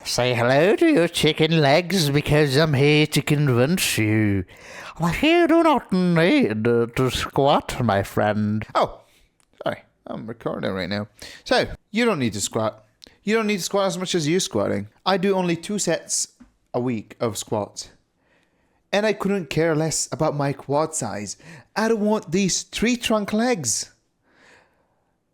Say hello to your chicken legs because I'm here to convince you that you do not need to squat, my friend. Oh, sorry, I'm recording right now. So, you don't need to squat. You don't need to squat as much as you're squatting. I do only 2 sets a week of squats. And I couldn't care less about my quad size. I don't want these tree trunk legs.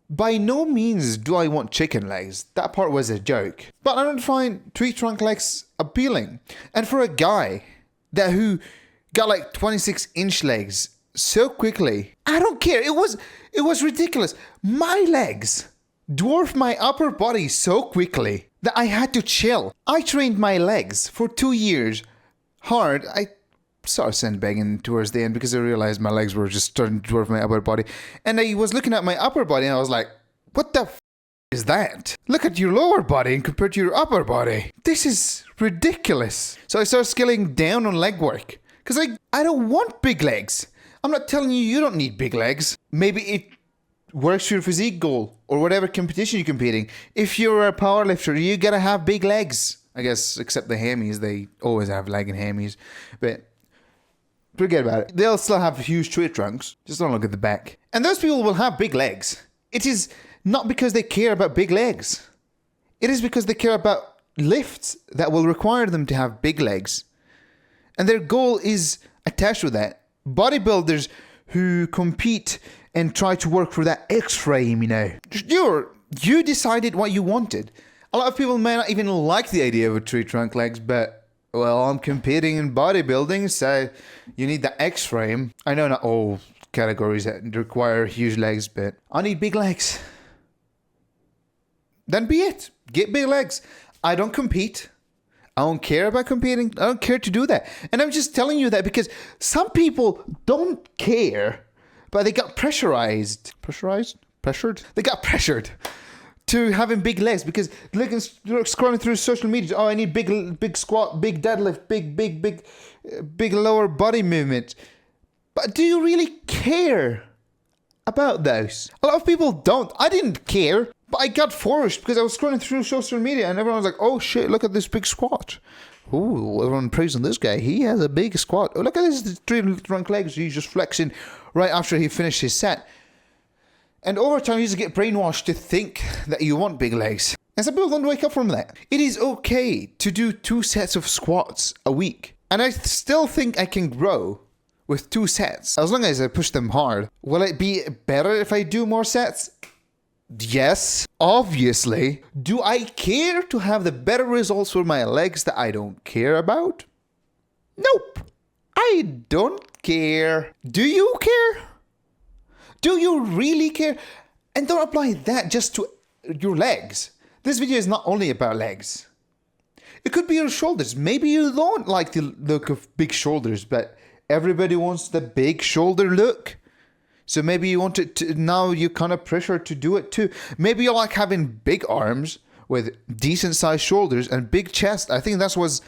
By no means do I want chicken legs. That part was a joke. But I don't find tree trunk legs appealing. And for a guy who got like 26-inch legs so quickly, I don't care. It was ridiculous. My legs dwarfed my upper body so quickly that I had to chill. I trained my legs for 2 years hard. I started sandbagging towards the end because I realized my legs were just starting to dwarf my upper body. And I was looking at my upper body and I was like, what the is that? Look at your lower body and compared to your upper body. This is ridiculous. So I started scaling down on leg work because I don't want big legs. I'm not telling you don't need big legs. Maybe it works for your physique goal or whatever competition you're competing. If you're a powerlifter, you gotta have big legs. I guess, except the hammies, they always have leg and hammies. But forget about it. They'll still have huge tree trunks. Just don't look at the back. And those people will have big legs. It is not because they care about big legs. It is because they care about lifts that will require them to have big legs. And their goal is attached with that. Bodybuilders who compete and try to work for that X-frame, you decided what you wanted. A lot of people may not even like the idea of a tree trunk legs, but well, I'm competing in bodybuilding, so you need the X-frame. I know not all categories that require huge legs, but I need big legs. Then be it. Get big legs. I don't compete. I don't care about competing. I don't care to do that. And I'm just telling you that because some people don't care, but they got pressured. They got pressured to having big legs because looking, scrolling through social media. Oh, I need big squat, big deadlift, big lower body movement. But do you really care about those? A lot of people don't. I didn't care, but I got forced because I was scrolling through social media and everyone was like, oh shit, look at this big squat. Ooh, everyone praising this guy. He has a big squat. Oh, look at this tree trunk legs. He's just flexing right after he finished his set. And over time, you just get brainwashed to think that you want big legs. And some people don't wake up from that. It is okay to do 2 sets of squats a week. And I still think I can grow with 2 sets, as long as I push them hard. Will it be better if I do more sets? Yes, obviously. Do I care to have the better results for my legs that I don't care about? Nope. I don't care. Do you care? Do you really care? And don't apply that just to your legs. This video is not only about legs. It could be your shoulders. Maybe you don't like the look of big shoulders, but everybody wants the big shoulder look. So maybe you want it to, now you're kind of pressured to do it too. Maybe you like having big arms with decent sized shoulders and big chest. I think that was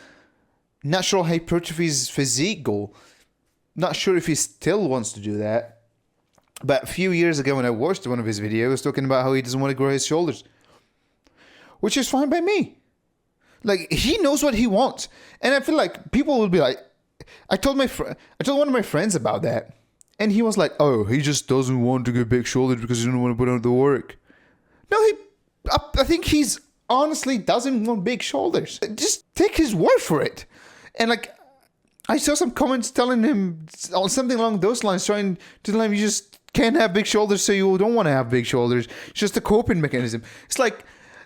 natural hypertrophy's physique goal. Not sure if he still wants to do that. But a few years ago when I watched one of his videos talking about how he doesn't want to grow his shoulders. Which is fine by me. Like, he knows what he wants. And I feel like people will be like, I told one of my friends about that. And he was like, oh, he just doesn't want to get big shoulders because he doesn't want to put out the work. No, I think he's honestly doesn't want big shoulders. Just take his word for it. And like, I saw some comments telling him something along those lines, trying to tell him you just can't have big shoulders, so you don't want to have big shoulders. It's just a coping mechanism. It's like,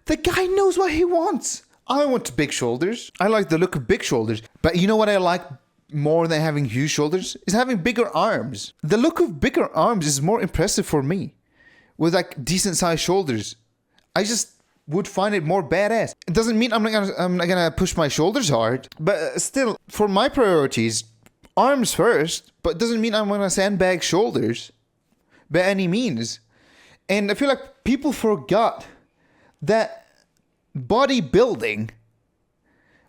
the guy knows what he wants. I want big shoulders. I like the look of big shoulders. But you know what I like more than having huge shoulders? Is having bigger arms. The look of bigger arms is more impressive for me. With like decent sized shoulders. I just would find it more badass. It doesn't mean I'm not gonna push my shoulders hard. But still, for my priorities, arms first. But it doesn't mean I'm gonna sandbag shoulders. By any means. And I feel like people forgot that bodybuilding,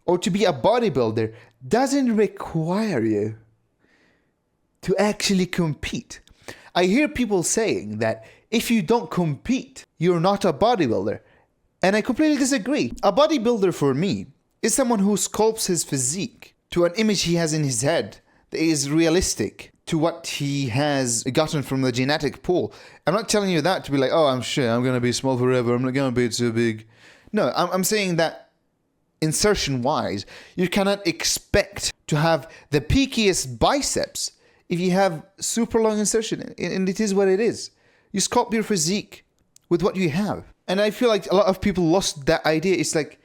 or to be a bodybuilder, doesn't require you to actually compete. I hear people saying that if you don't compete, you're not a bodybuilder. And I completely disagree. A bodybuilder for me is someone who sculpts his physique to an image he has in his head that is realistic to what he has gotten from the genetic pool. I'm not telling you that to be like, oh, I'm going to be small forever. I'm not going to be too big. No, I'm saying that insertion-wise, you cannot expect to have the peakiest biceps if you have super long insertion, and it is what it is. You sculpt your physique with what you have. And I feel like a lot of people lost that idea. It's like,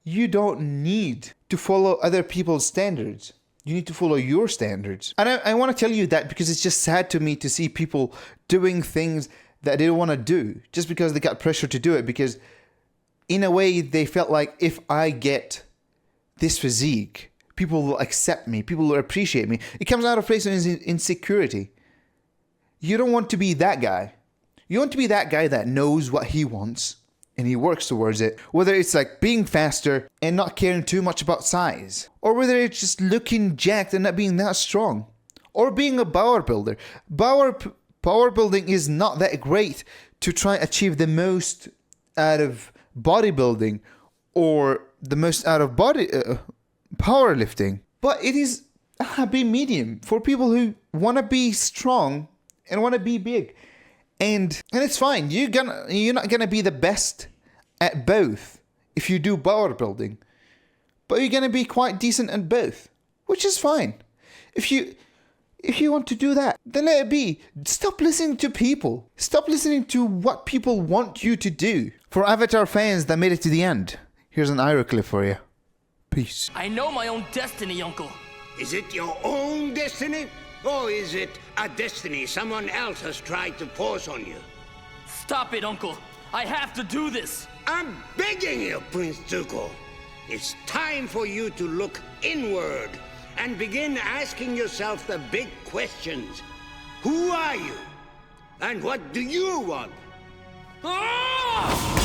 you don't need to follow other people's standards. You need to follow your standards. And I want to tell you that because it's just sad to me to see people doing things that they don't want to do just because they got pressure to do it. Because in a way, they felt like if I get this physique, people will accept me. People will appreciate me. It comes out of a place of insecurity. You don't want to be that guy. You want to be that guy that knows what he wants and he works towards it. Whether it's like being faster and not caring too much about size, or whether it's just looking jacked and not being that strong, or being a power builder. Power building is not that great to try and achieve the most out of bodybuilding or the most out of powerlifting. But it is a happy medium for people who want to be strong and want to be big. And it's fine. You're not gonna be the best at both if you do power building, but you're gonna be quite decent at both, which is fine. If you want to do that, then let it be. Stop listening to people. Stop listening to what people want you to do. For Avatar fans that made it to the end, here's an Iroh clip for you. Peace. I know my own destiny, Uncle. Is it your own destiny? Or is it a destiny someone else has tried to force on you? Stop it, Uncle. I have to do this. I'm begging you, Prince Zuko. It's time for you to look inward and begin asking yourself the big questions. Who are you? And what do you want? Ah!